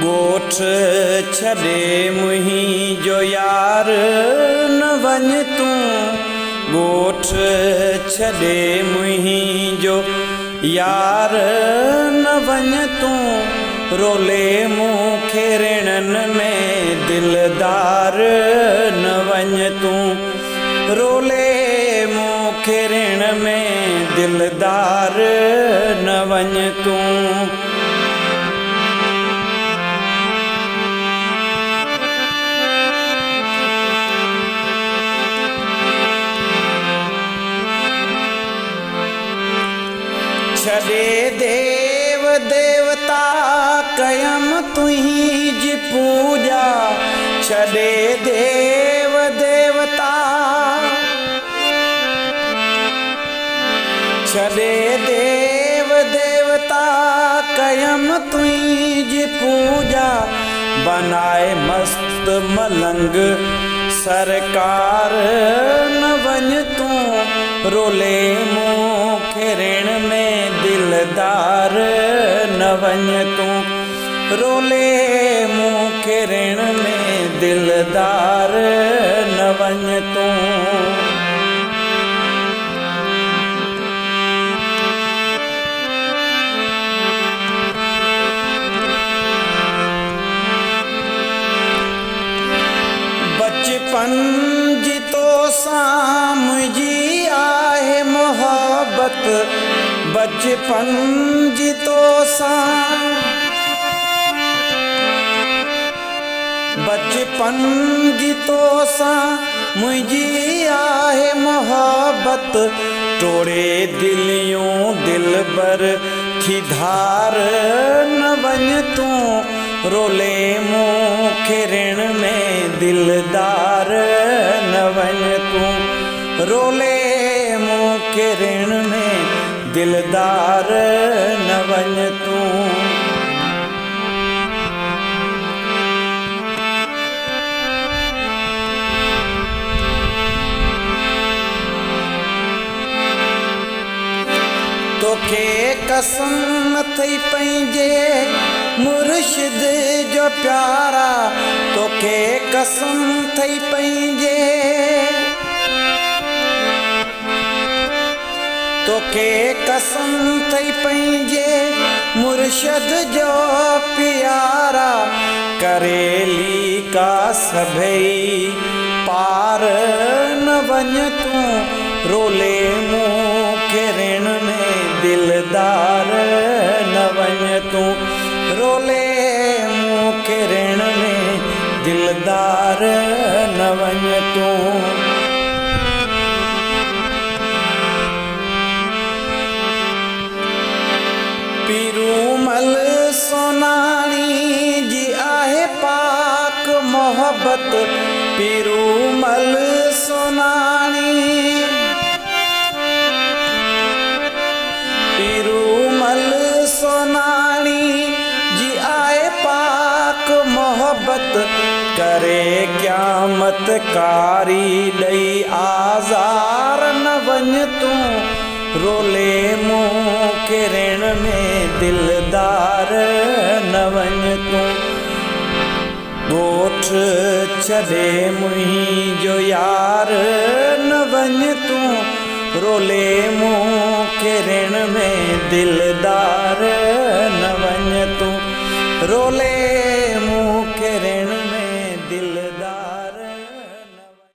गोठ छॾे मुंहिंजो यार न वञ तूं, गोठ छॾे मुंहिंजो यार न वञ तूं, रोले मूंखे रिणनि में दिलदार न वञ तूं, रोले मूंखे रिण में दिलदार न वञ तूं। छॾे देव देवता कयम तुंहिंजी पूजा, छॾे देव देवता, छॾे देव देवता कयम तुंहिंजी पूजा, बनाए मस्त मलंग सरकार न वञ तूं, रोले मूंखे रिण में दिलदार न वञ तूं, रोले मूंखे रिण में दिलदार न वञ तूं। बचपन जी तोसां मुंहिंजी आहे मोहब्बत, बचपन जी तोसां, बचपन जी तोसां मुंहिंजी आहे मोहब्बत, टोड़े दिलियूं दिलबर थी धार न वञ तूं, रोले मूंखे रिण में दिलदार न वञ तूं, रोले मूंखे रिण में दिलदार न वञ तूं। तोखे कसम अथई पंहिंजे मुर्शिद जो प्यारा, तोखे कसम अथई पंहिंजे, तोखे कसम अथई पंहिंजे मुर्शिद जो प्यारा, करेली का सभई पार न वञ तूं, रोले मूंखे रिण में दिलदार न वञ तूं, रोले मूंखे रिण में दिलदार न वञ तूं। पीरूमल सोनाणी जी आहे पाक मोहब्बत, पीरूमल सोनाणी, पीरूमल सोनाणी जी आहे पाक मोहब्बत, करे क़यामत कारी ॾई आज़ार न वञ तूं, रोले मूंखे रिण में दिलदार न वञ तूं, गोठ छॾे मुंहिंजो यार न वञ तूं, रोले मूंखे रिण में दिलदार न वञ तूं, रोले